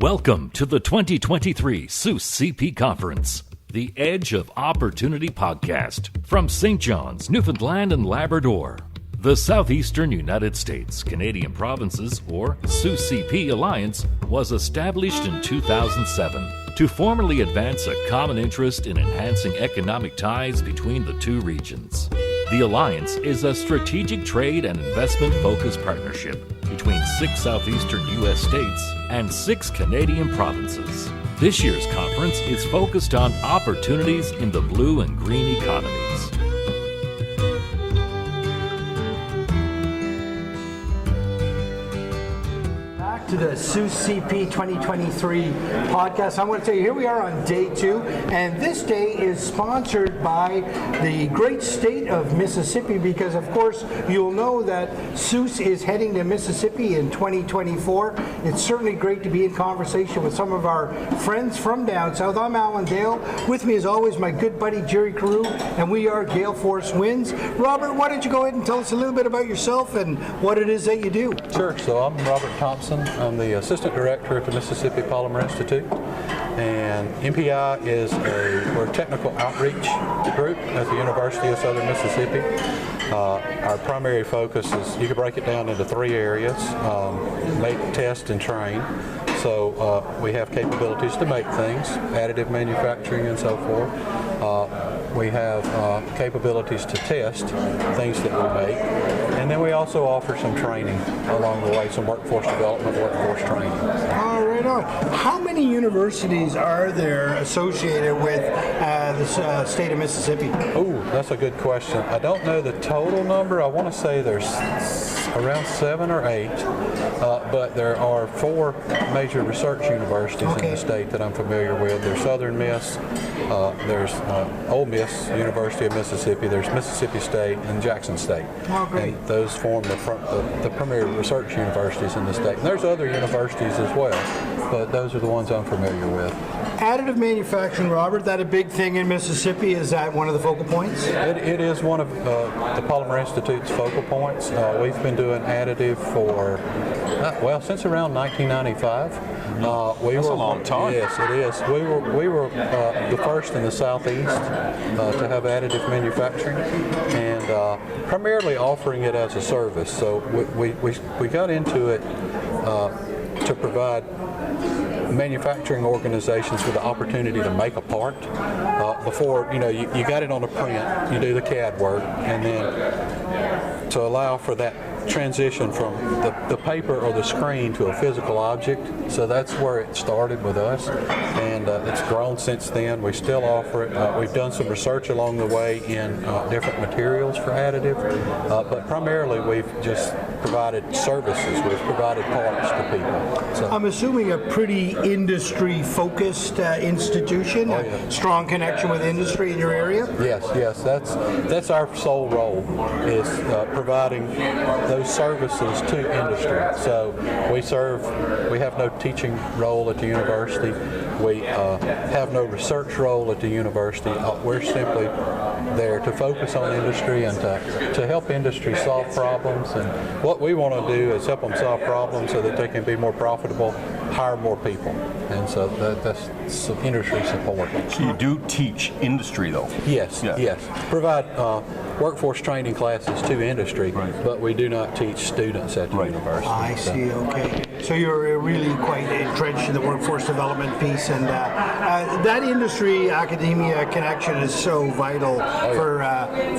Welcome to the 2023 SUS CP Conference, the Edge of Opportunity podcast from St. John's, Newfoundland and Labrador. The Southeastern United States Canadian Provinces, or SUS CP Alliance, was established in 2007 to formally advance a common interest in enhancing economic ties between the two regions. The Alliance is a strategic trade and investment-focused partnership between 6 southeastern U.S. states and 6 Canadian provinces. This year's conference is focused on opportunities in the blue and green economies. To the SUS CP 2023 podcast. I want to tell you, here we are on day 2, and this day is sponsored by the great state of Mississippi because, of course, you'll know that SUS is heading to Mississippi in 2024. It's certainly great to be in conversation with some of our friends from down south. I'm Alan Dale. With me, as always, my good buddy Jerry Carew, and we are Gale Force Winds. Robert, why don't you go ahead and tell us a little bit about yourself and what it is that you do? Sure. So I'm Robert Thompson. I'm the Assistant Director at the Mississippi Polymer Institute, and MPI is we're a technical outreach group at the University of Southern Mississippi. Our primary focus is, you could break it down into 3 areas: make, test, and train. So we have capabilities to make things, additive manufacturing and so forth. We have capabilities to test things that we make. And then we also offer some training along the way, some workforce development, workforce training. All right on. How many universities are there associated with the state of Mississippi? Oh, that's a good question. I don't know the total number. I want to say there's around 7 or 8, but there are 4 major research universities in the state that I'm familiar with. There's Southern Miss, there's Ole Miss, University of Mississippi, there's Mississippi State, and Jackson State. Oh, great. And those form the premier research universities in the state. And there's other universities as well, but those are the ones I'm familiar with. Additive manufacturing, Robert, that a big thing in Mississippi? Is that one of the focal points? It is one of the Polymer Institute's focal points. We've been doing additive for, since around 1995. That's a long time. Yes, it is. We were the first in the Southeast to have additive manufacturing, and primarily offering it as a service. So we got into it to provide manufacturing organizations with the opportunity to make a part before you got it on a print, you do the CAD work, and then to allow for that transition from the paper or the screen to a physical object. So that's where it started with us, and it's grown since then. We still offer it. We've done some research along the way in different materials for additive, but primarily we've just provided services. We've provided parts to people. So, I'm assuming a pretty industry-focused institution, a strong connection with industry in your area? Yes, that's our sole role, is providing those services to industry. So we have no teaching role at the university. We have no research role at the university. We're simply there to focus on industry and to help industry solve problems. And what we want to do is help them solve problems so that they can be more profitable, hire more people. And so that's some industry support. So you do teach industry, though? Yes. Provide workforce training classes to industry, but we do not teach students at the university. I see, okay. So you're really quite entrenched in the workforce development piece, and that industry-academia connection is so vital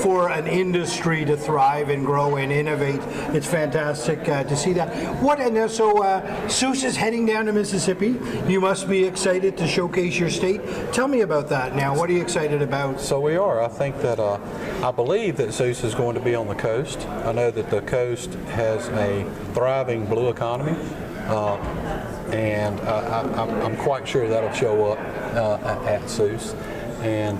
for an industry to thrive and grow and innovate. It's fantastic to see that. So SUS is heading down to Mississippi. You must be excited to showcase your state. Tell me about that now. What are you excited about? So we are. I think that I believe that SUS is going to be on the coast. I know that the coast has a thriving blue economy, and I'm quite sure that'll show up at SUS. And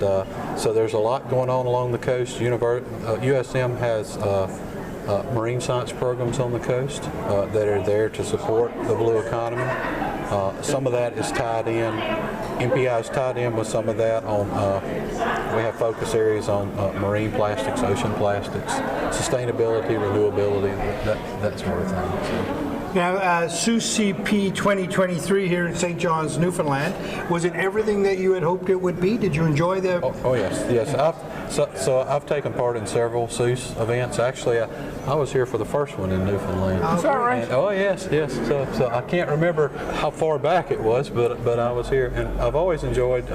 so there's a lot going on along the coast. USM has marine science programs on the coast that are there to support the blue economy. Some of that is tied in. MPI is tied in with some of that on. We have focus areas on marine plastics, ocean plastics, sustainability, renewability, that sort of thing. So. Now, Seuss CP 2023 here in St. John's, Newfoundland. Was it everything that you had hoped it would be? Did you enjoy the... Oh yes. I've taken part in several Seuss events. Actually, I was here for the first one in Newfoundland. Is that right? And, yes. So I can't remember how far back it was, but I was here, and I've always enjoyed,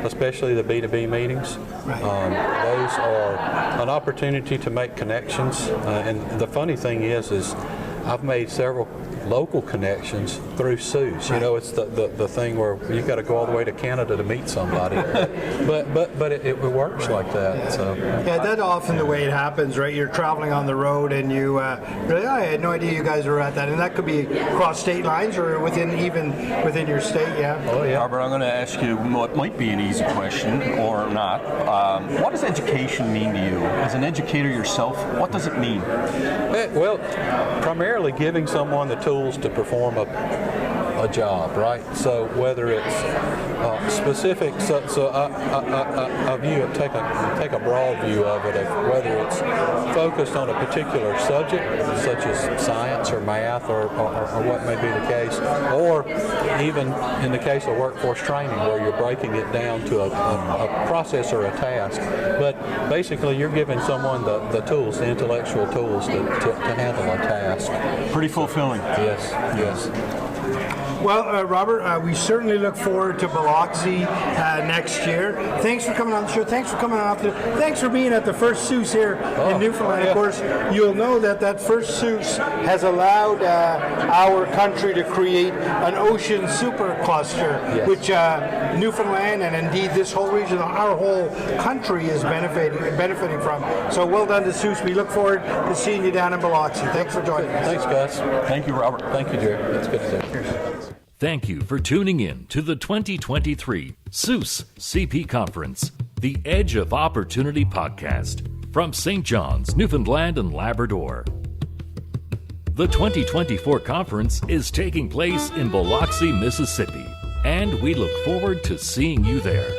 especially the B2B meetings. Right. Those are an opportunity to make connections, and the funny thing is I've made several local connections through Seuss. You know, it's the thing where you got to go all the way to Canada to meet somebody, but it works like that. So yeah, that's often the way it happens, right? You're traveling on the road, and you really, I had no idea you guys were at that, and that could be across state lines or within your state. Yeah. Oh yeah. Robert, I'm going to ask you what might be an easy question or not. What does education mean to you? As an educator yourself, what does it mean? Well, primarily giving someone the tools to perform a job, right? So whether it's specific, so I view it, take a broad view of it, of whether it's focused on a particular subject, such as science or math or what may be the case, or even in the case of workforce training, where you're breaking it down to a process or a task. But basically, you're giving someone the tools, the intellectual tools to handle a task. Pretty fulfilling. Yes. Well, Robert, we certainly look forward to Biloxi next year. Thanks for coming on the show. Thanks for coming on. Thanks for being at the first Seuss here in Newfoundland. Yeah. Of course, you'll know that first Seuss has allowed our country to create an ocean supercluster, Yes. which Newfoundland and indeed this whole region, our whole country is benefiting from. So well done to Seuss. We look forward to seeing you down in Biloxi. Thanks for joining us. Thanks, guys. Thank you, Robert. Thank you, Jerry. It's good to see you. Thank you for tuning in to the 2023 Seuss CP Conference, the Edge of Opportunity podcast from St. John's, Newfoundland and Labrador. The 2024 conference is taking place in Biloxi, Mississippi, and we look forward to seeing you there.